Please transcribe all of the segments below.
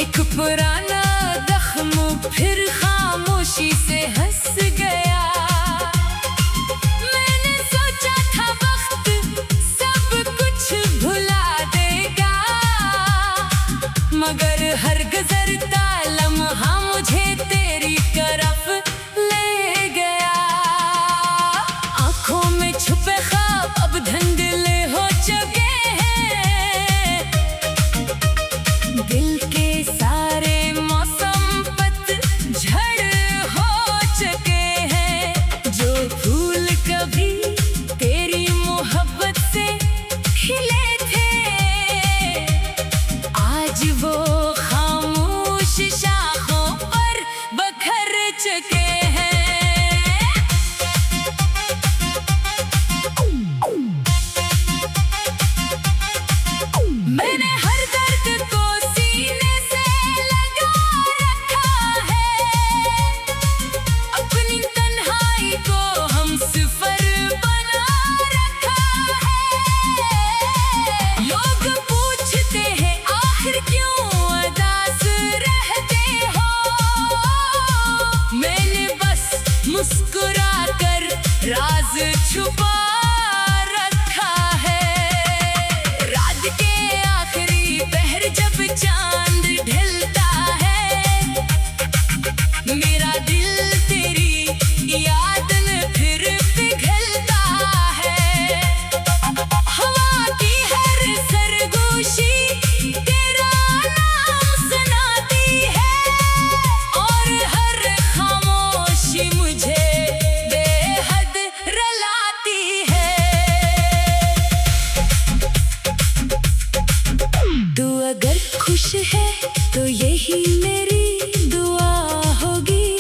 एक पुराना जख्म फिर खामोशी से हंस गया। मैंने सोचा था वक्त सब कुछ भुला देगा, मगर हर गुजरता लम्हा मुझे तेरी तरफ ले गया। आंखों में छुपे ख्वाब अब धुंधले हो चुके हैं, दिल के सारे मौसम पतझड़ हो चुके हैं। जो फूल कभी तेरी मोहब्बत से खिले थे, आज वो खामोश शाखों पर बखर चुके हैं। मैंने हर दर्द को सीने से लगा रखा है, अपनी तन्हाई को हम सिफर बना रखा है। लोग पूछते हैं आखिर क्यों उदास रहते हो, मैंने बस मुस्कुरा कर राज छुपा रखा है। रात के आखिरी पहर जब चांद ढलता है, मेरा दिल तेरी याद में फिर पिघलता है। हवा की हर सरगोशी तेरा नाम सुनाती है, और हर खामोशी मुझे बेहद रुलाती है। तू अगर खुश है तो यही मेरी दुआ होगी,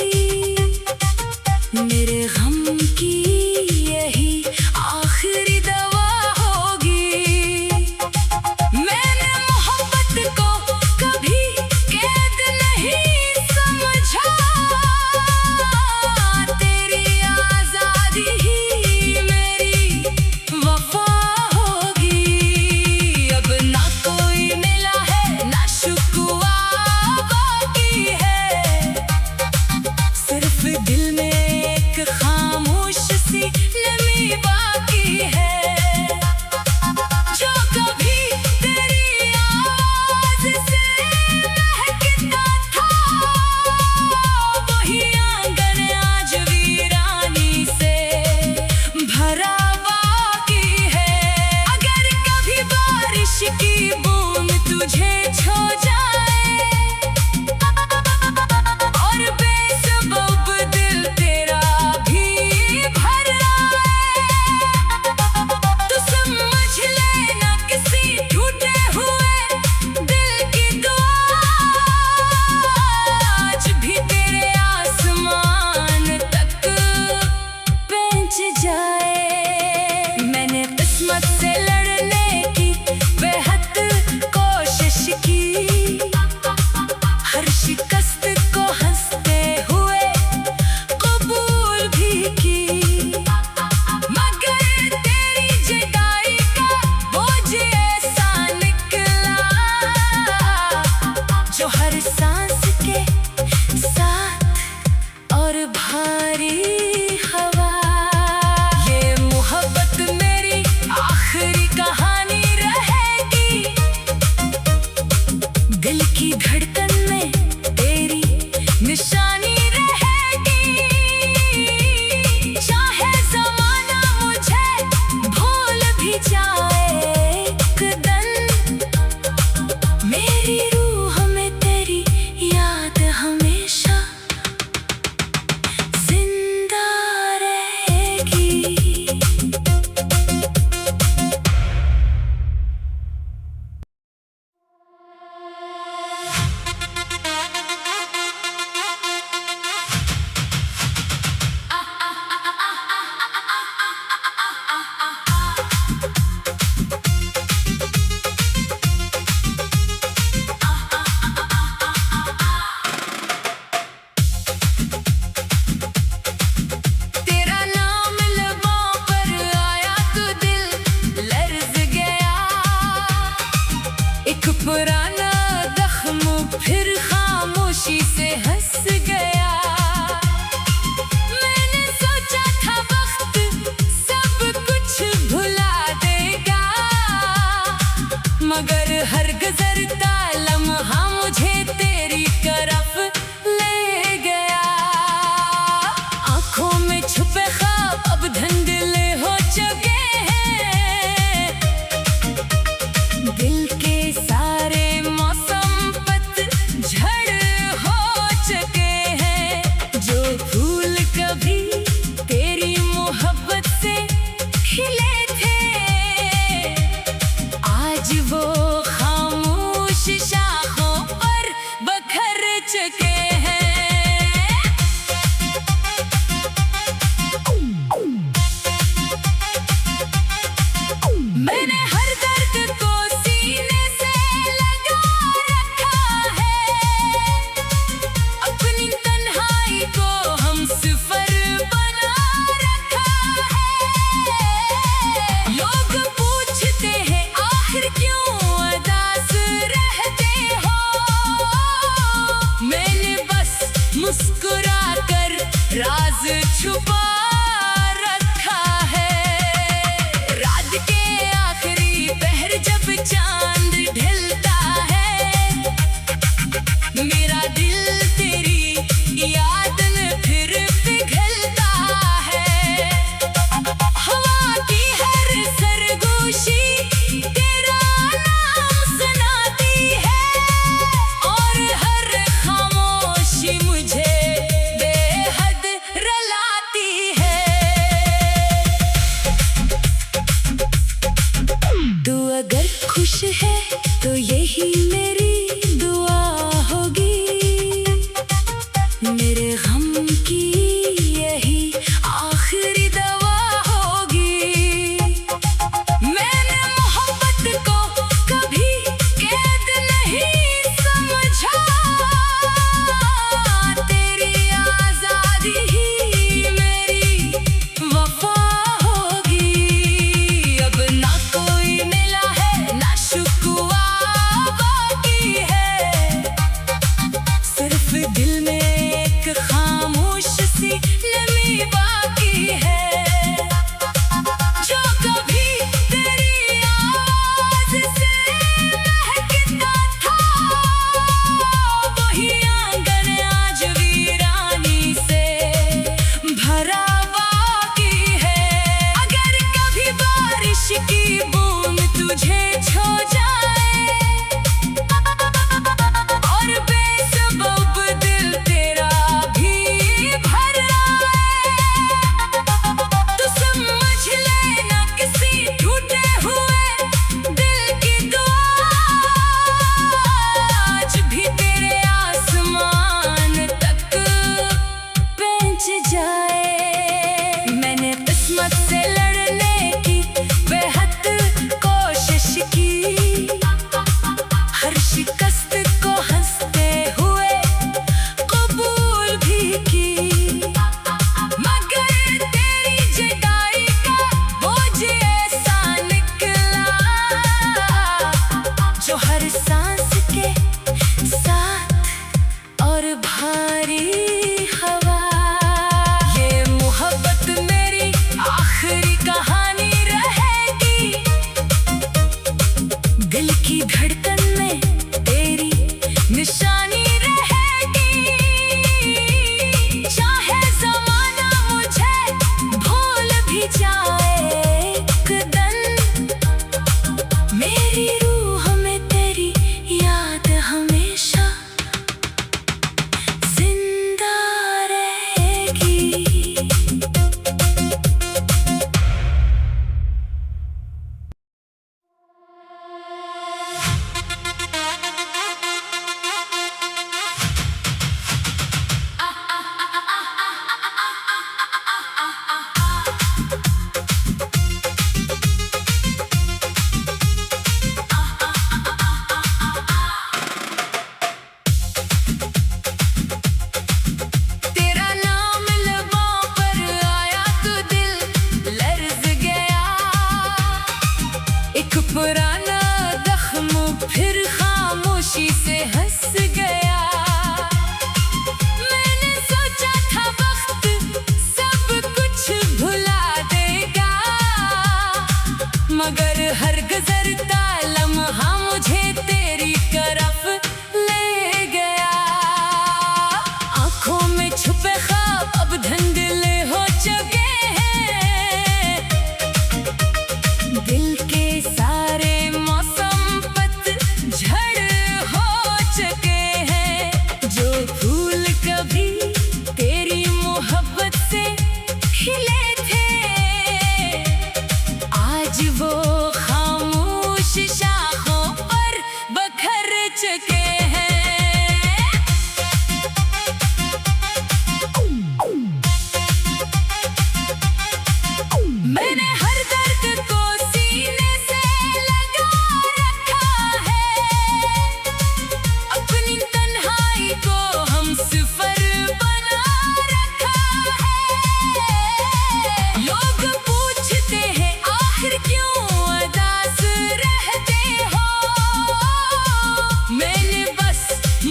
मेरे गम की यही आखिरी दवा होगी। मैंने मोहब्बत को कभी कैद नहीं समझा, तेरी आजादी ही मेरी वफा होगी। अब ना कोई मिला है ना शुक्वा बाकी है, सिर्फ दिल में एक खामोश सी नमी बाकी है। जो कभी तेरी आवाज से महकता था, वही आंगन आज वीरानी से भरा बाकी है। अगर कभी बारिश की बूंद तुझे छू जाए, और बेसबब दिल तेरा भी भर आए, तो समझ लेना किसी टूटे हुए दिल की दुआ आज भी तेरे आसमान तक पहुंच जाए। मैंने किस्मत से लड़ने की बेहद कोशिश की, हर शिकस्त को हंसते हुए कबूल भी की, मगर तेरी जुदाई का बोझ ऐसा निकला, जो हर सांस के साथ और भारी हवा। ये मोहब्बत मेरी आखिरी कहानी रहेगी, दिल की धड़कन में तेरी निशानी रहेगी। चाहे ज़माना मुझे भूल भी जाए एक दिन, मेरी रूह में तेरी याद हमेशा जिंदा रहेगी। खामोशी से हंस गया। मैंने सोचा था वक्त सब कुछ भुला देगा, मगर हर गुजरता लम्हा मुझे तेरी तरफ ले गया। आंखों में छुपे ख्वाब अब धुंधले हो चुके हैं, दिल के सारे मौसम पतझड़ हो चुके हैं। जो फूल कभी तेरी मोहब्बत से खिले थे, आज वो खामोश शाखों पर बखर चुके हैं। मैंने हर दर्द को सीने से लगा रखा है, अपनी तन्हाई को हमसफर बना रखा है। लोग पूछते हैं आखिर क्यों उदास रहते हो, मैंने बस मुस्कुरा कर राज छुपा रखा है। रात के आखिरी पहर जब चांद ढलता है, मेरा दिल तेरी याद में फिर पिघलता है। हवा की हर सरगोशी तेरा नाम सुनाती है, और हर खामोशी मुझे बेहद रुलाती है।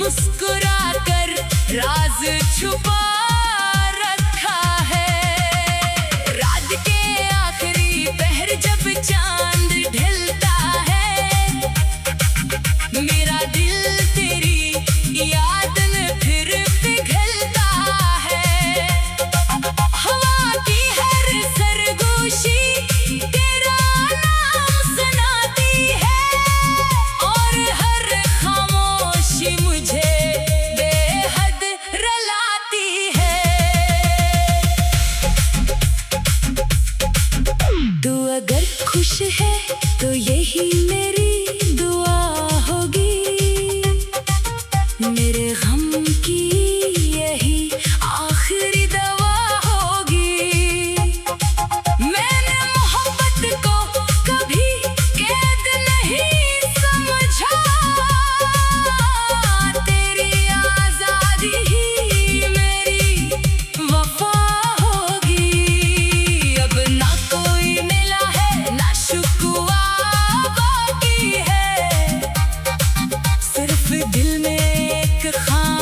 मुस्कुरा कर राज छुपा रखा है। रात के आखिरी पहर जब चांद ढलता है, मेरा दिल तेरी याद में फिर पिघलता है। हवा की हर सरगोशी तेरा नाम सुनाती है, और हर खामोशी मुझे बेहद रुलाती है। तू अगर खुश है तो यही मेरी दुआ होगी, मेरे गम की यही आखिरी दवा होगी। मैंने मोहब्बत को कभी कैद नहीं समझा, तेरी आजादी ही मेरी वफा होगी। अब ना कोई मिला है ना शुक्वा बाकी है, सिर्फ दिल में एक खाम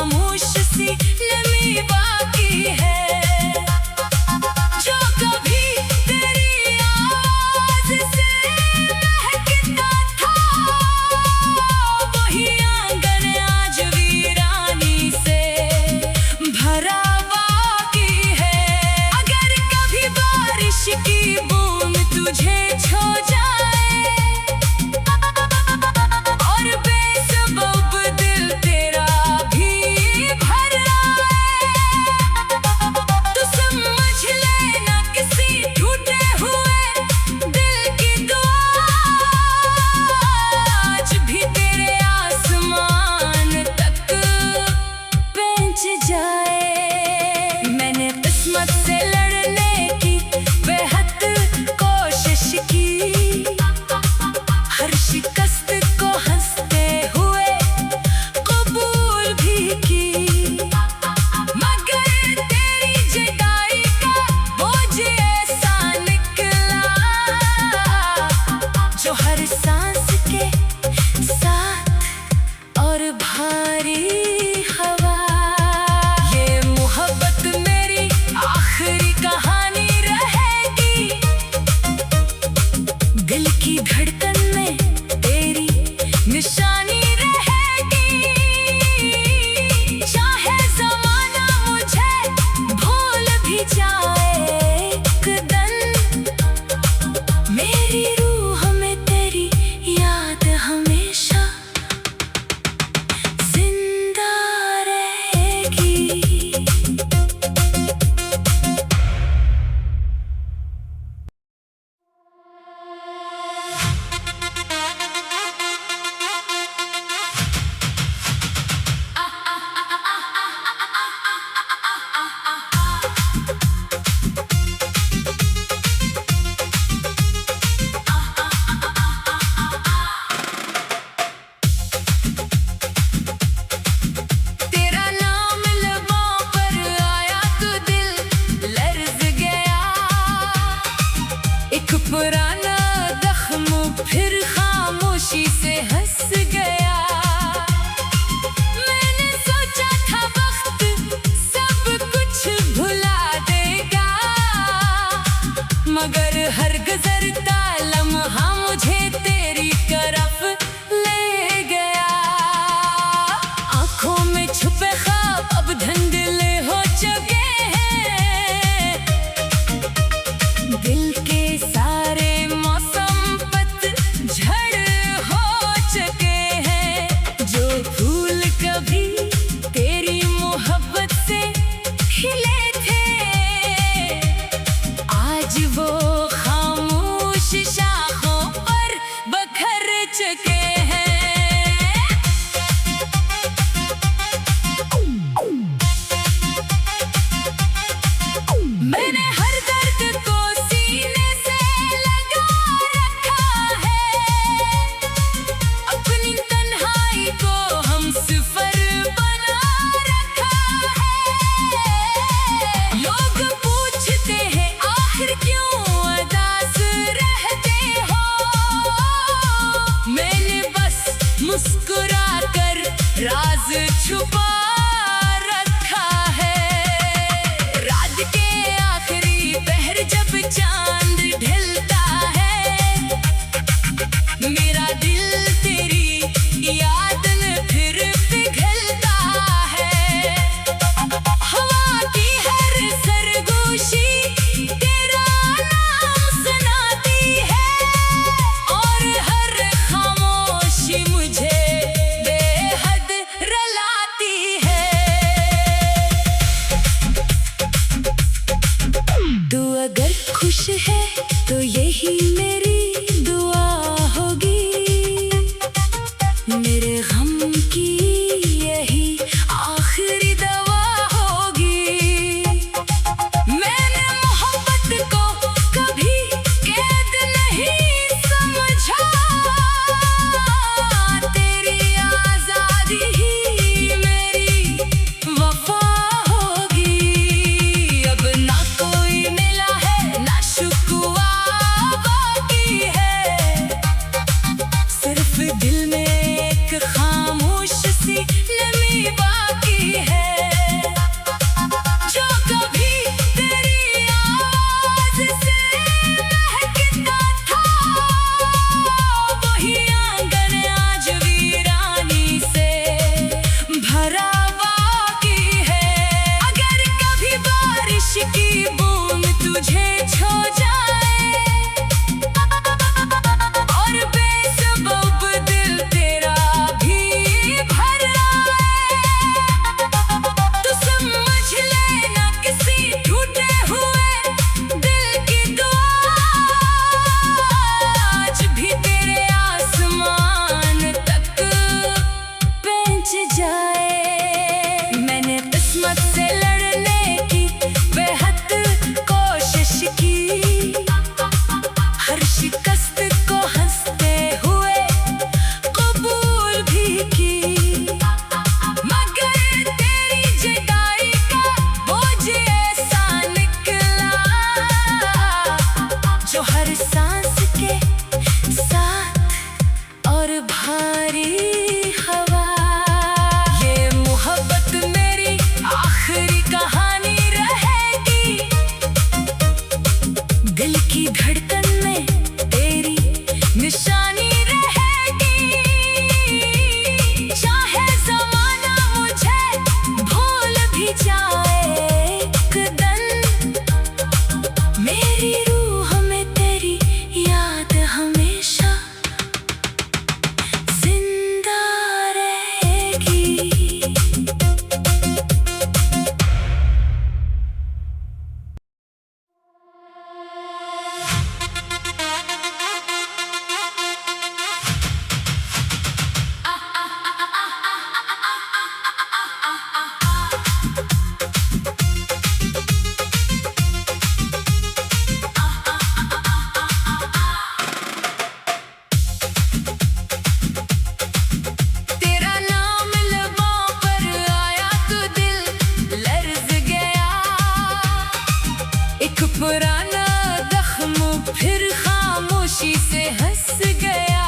खामोशी से हंस गया।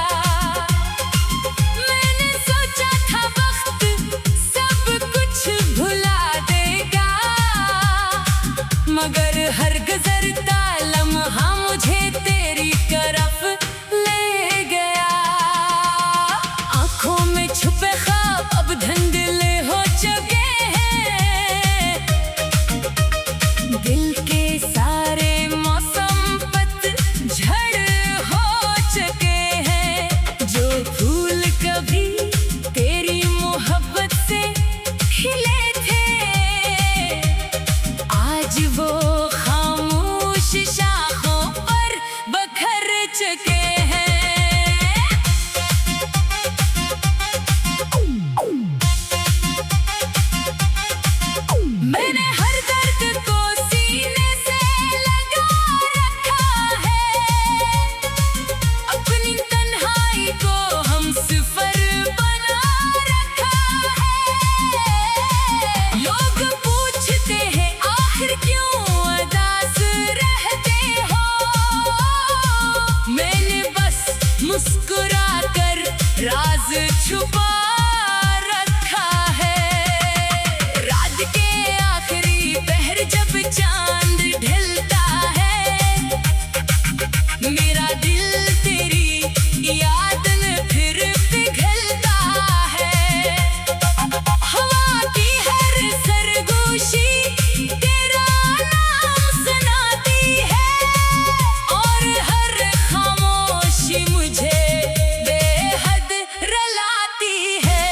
मैंने सोचा था वक्त सब कुछ भुला देगा, मगर हर गुजरता लम्हा मुझे तेरी तरफ ले गया। आंखों में छुपे ख्वाब अब धुंधले हो चुके हैं, दिल के सारे मौसम पतझड़ हो चुके हैं। जो फूल कभी तेरी मोहब्बत से खिले थे, आज वो खामोश शाखों पर बखर चुके हैं। मैंने हर दर्द को सीने से लगा रखा है, अपनी तन्हाई को हम सिफर बना रखा है। लोग पूछते हैं आखिर क्यों उदास रहते हो, मैंने बस मुस्कुरा कर राज छुपा रखा है। रात के आखिरी पहर जब चांद ढलता है, मेरा दिल तेरी याद में फिर पिघलता है। हवा की हर सरगोशी तेरा नाम सुनाती है, और हर खामोशी मुझे बेहद रुलाती है।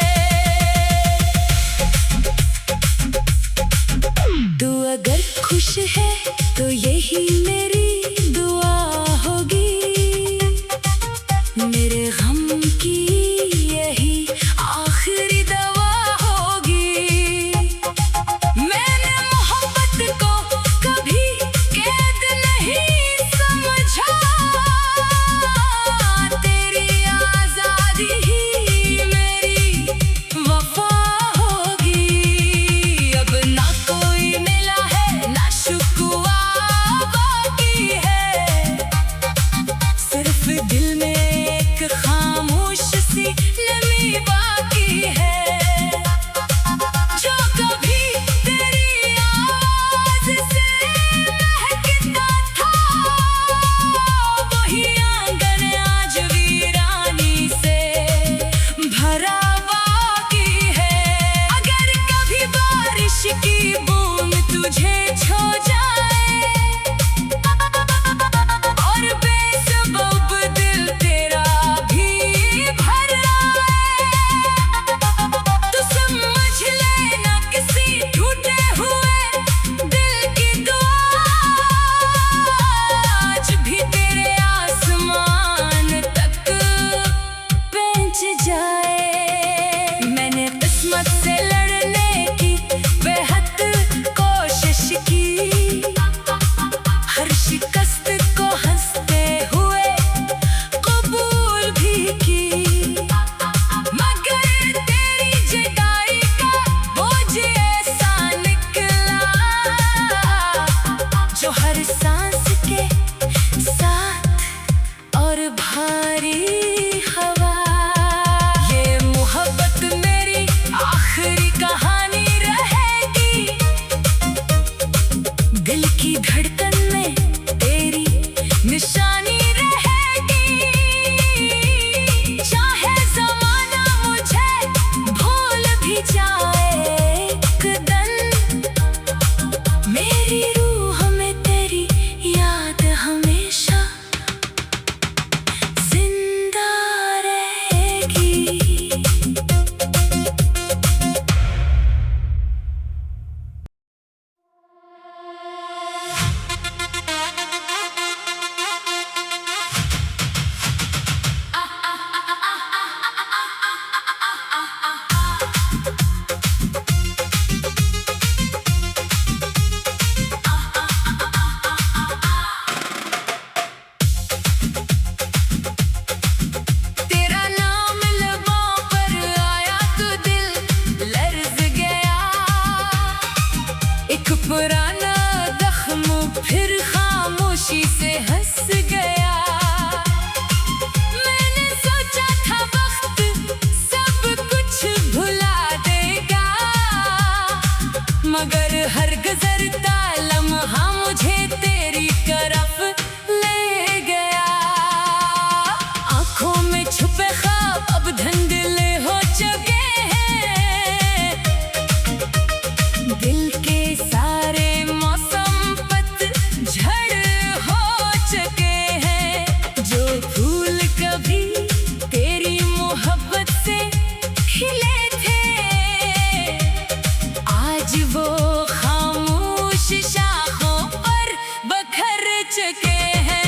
तू अगर खुश है तो यही मेरी दुआ होगी, मेरे गम की यही आखिरी दवा होगी। मैंने मोहब्बत को कभी कैद नहीं समझा, तेरी आजादी ही मेरी वफा होगी। अब ना कोई मिला है ना शुक्वा बाकी है, सिर्फ दिल में एक खामोश सी नमी बाकी है। जो कभी तेरी आवाज से महकता था, वही आंगन आज वीरानी से भरा बाकी है। अगर कभी बारिश की बूंद तुझे छू जाए, और बेसबब दिल तेरा भी भर आए, तो समझ लेना किसी टूटे हुए दिल की दुआ आज भी तेरे आसमान तक पहुंच जाए। मैंने किस्मत से लड़ने की बेहद कोशिश की, हर शिकस्त को हंसते हुए कबूल भी की, मगर तेरी जुदाई का बोझ ऐसा निकला, जो हर सांस के साथ और भारी हवा। ये मोहब्बत मेरी आखिरी कहानी रहेगी, दिल की धड़कन में तेरी निशानी रहेगी। चाहे ज़माना मुझे भूल भी जाए एक दिन, मेरी रूह में तेरी याद हमेशा जिंदा रहेगी। पुराना जख्म फिर खामोशी से हंस गया। मगर हर गुजरता लम्हा मुझे तेरी तरफ ले गया। आंखों में छुपे ख्वाब अब धुंधले हो चुके हैं, दिल के सारे मौसम पतझड़ हो चुके हैं। जो फूल कभी तेरी मोहब्बत से खिले थे, आज वो खामोश शाखों पर बखर चुके हैं।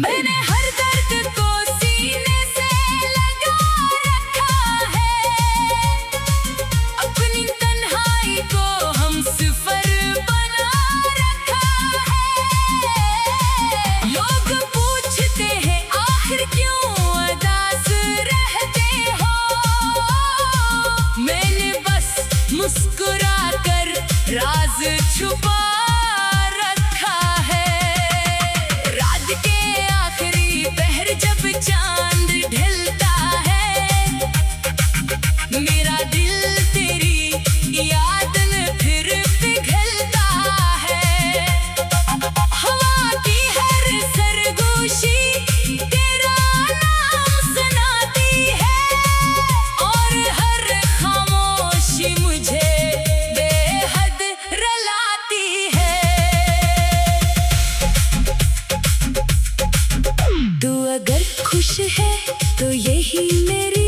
मैंने हर दर्द को सीने से लगा रखा है, अपनी तन्हाई को हमसफर बना रखा है। लोग पूछते हैं आखिर क्यों उदास रहते हो, मैंने बस मुस्कुरा कर राज छुपा रखा है। रात के आखिरी पहर जब चांद ढलता है, मेरा दिल तेरी याद में फिर पिघलता है। हवा की हर सरगोशी तेरा नाम सुनाती है, और हर खामोशी मुझे बेहद रुलाती है। तू अगर खुश है तो यही मेरी